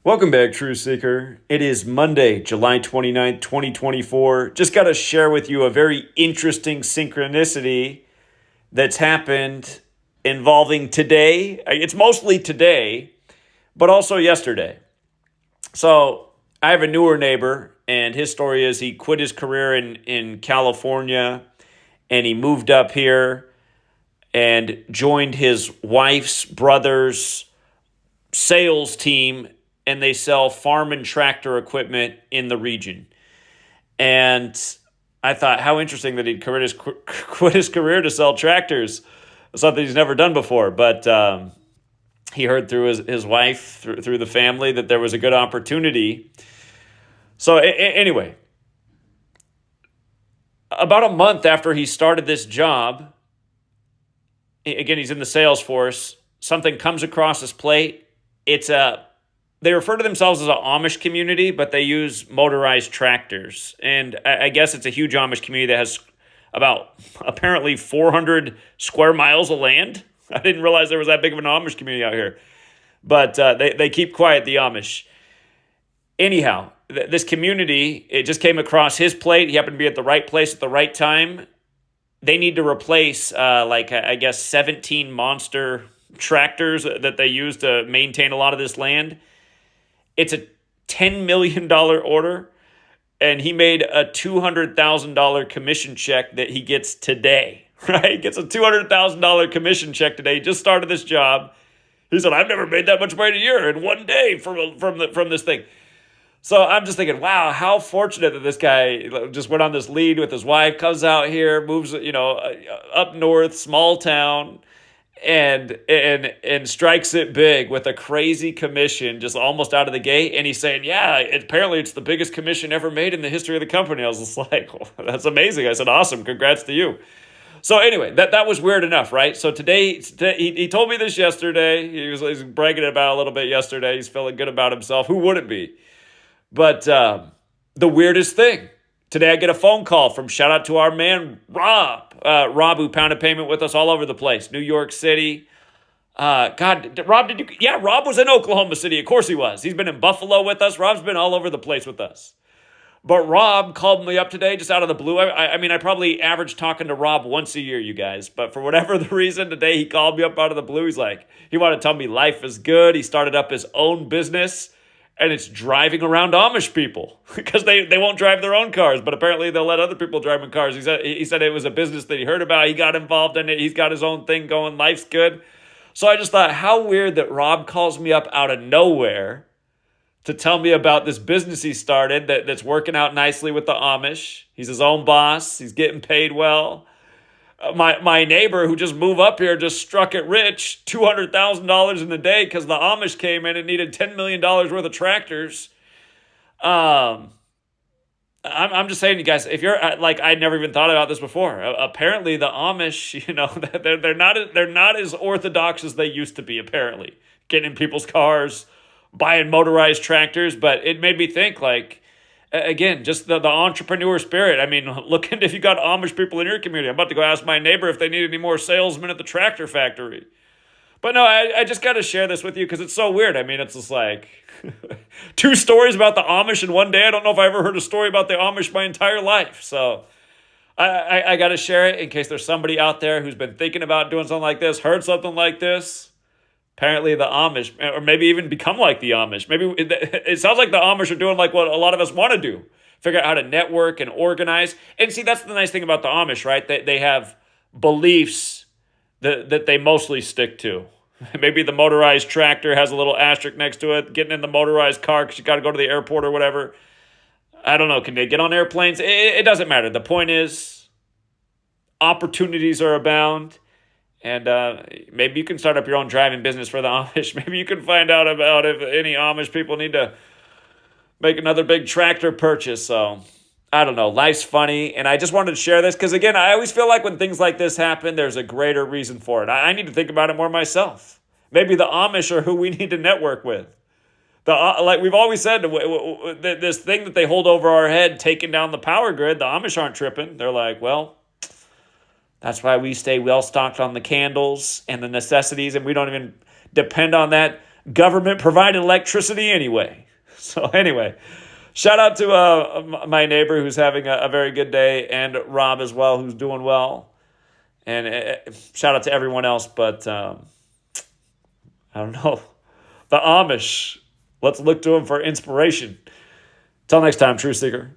Welcome back, True Seeker. It is Monday, July 29th, 2024. Just got to share with you a very interesting synchronicity that's happened involving today. It's mostly today, but also yesterday. So I have a newer neighbor, and his story is he quit his career in California, and he moved up here and joined his wife's brother's sales team, and they sell farm and tractor equipment in the region. And I thought, how interesting that he'd quit his career to sell tractors, something he's never done before. But he heard through his wife, through the family, that there was a good opportunity. So anyway, about a month after he started this job, again, he's in the sales force, something comes across his plate. They refer to themselves as an Amish community, but they use motorized tractors. And I guess it's a huge Amish community that has about apparently 400 square miles of land. I didn't realize there was that big of an Amish community out here. But they keep quiet, the Amish. Anyhow, this community, it just came across his plate. He happened to be at the right place at the right time. They need to replace, 17 monster tractors that they use to maintain a lot of this land. It's a $10 million order, and he made a $200,000 commission check that he gets today, right? He gets a $200,000 commission check today. He just started this job. He said, I've never made that much money in a year in one day from this thing. So I'm just thinking, wow, how fortunate that this guy just went on this lead with his wife, comes out here, moves, up north, small town, and strikes it big with a crazy commission just almost out of the gate. And he's saying, apparently it's the biggest commission ever made in the history of the company. I was just like, well, that's amazing. I said, awesome. Congrats to you. So anyway, that was weird enough, right? So today he told me this yesterday. He was bragging about it a little bit yesterday. He's feeling good about himself. Who wouldn't be? But the weirdest thing, today I get a phone call from, shout out to our man, Rob. Rob, who pounded payment with us all over the place. New York City. Rob was in Oklahoma City. Of course he was. He's been in Buffalo with us. Rob's been all over the place with us. But Rob called me up today just out of the blue. I probably average talking to Rob once a year, you guys. But for whatever the reason, today he called me up out of the blue. He's like, he wanted to tell me life is good. He started up his own business. And it's driving around Amish people because they won't drive their own cars, but apparently they'll let other people drive in cars. He said it was a business that he heard about. He got involved in it. He's got his own thing going. Life's good. So I just thought, how weird that Rob calls me up out of nowhere to tell me about this business he started that's working out nicely with the Amish. He's his own boss. He's getting paid well. My neighbor who just moved up here just struck it rich, $200,000 in a day because the Amish came in and needed $10 million worth of tractors. I'm just saying, you guys, if you're I never even thought about this before. Apparently, the Amish, they're not as orthodox as they used to be. Apparently, getting in people's cars, buying motorized tractors, but it made me think again, just the entrepreneur spirit. I mean, look into if you got Amish people in your community. I'm about to go ask my neighbor if they need any more salesmen at the tractor factory. But no, I just got to share this with you because it's so weird. I mean, it's just like two stories about the Amish in one day. I don't know if I ever heard a story about the Amish my entire life. So I got to share it in case there's somebody out there who's been thinking about doing something like this, heard something like this. Apparently the Amish, or maybe even become like the Amish. Maybe it sounds like the Amish are doing like what a lot of us want to do. Figure out how to network and organize. And see, that's the nice thing about the Amish, right? They have beliefs that they mostly stick to. Maybe the motorized tractor has a little asterisk next to it, getting in the motorized car because you got to go to the airport or whatever. I don't know. Can they get on airplanes? It doesn't matter. The point is, opportunities are abound. And maybe you can start up your own driving business for the Amish. Maybe you can find out about if any Amish people need to make another big tractor purchase. So, I don't know. Life's funny. And I just wanted to share this because, again, I always feel like when things like this happen, there's a greater reason for it. I need to think about it more myself. Maybe the Amish are who we need to network with. Like we've always said, this thing that they hold over our head, taking down the power grid, the Amish aren't tripping. They're like, well, that's why we stay well stocked on the candles and the necessities, and we don't even depend on that government provided electricity anyway. So anyway, shout out to my neighbor who's having a very good day, and Rob as well, who's doing well. And shout out to everyone else, but I don't know. The Amish, let's look to them for inspiration. Till next time, Truth Seeker.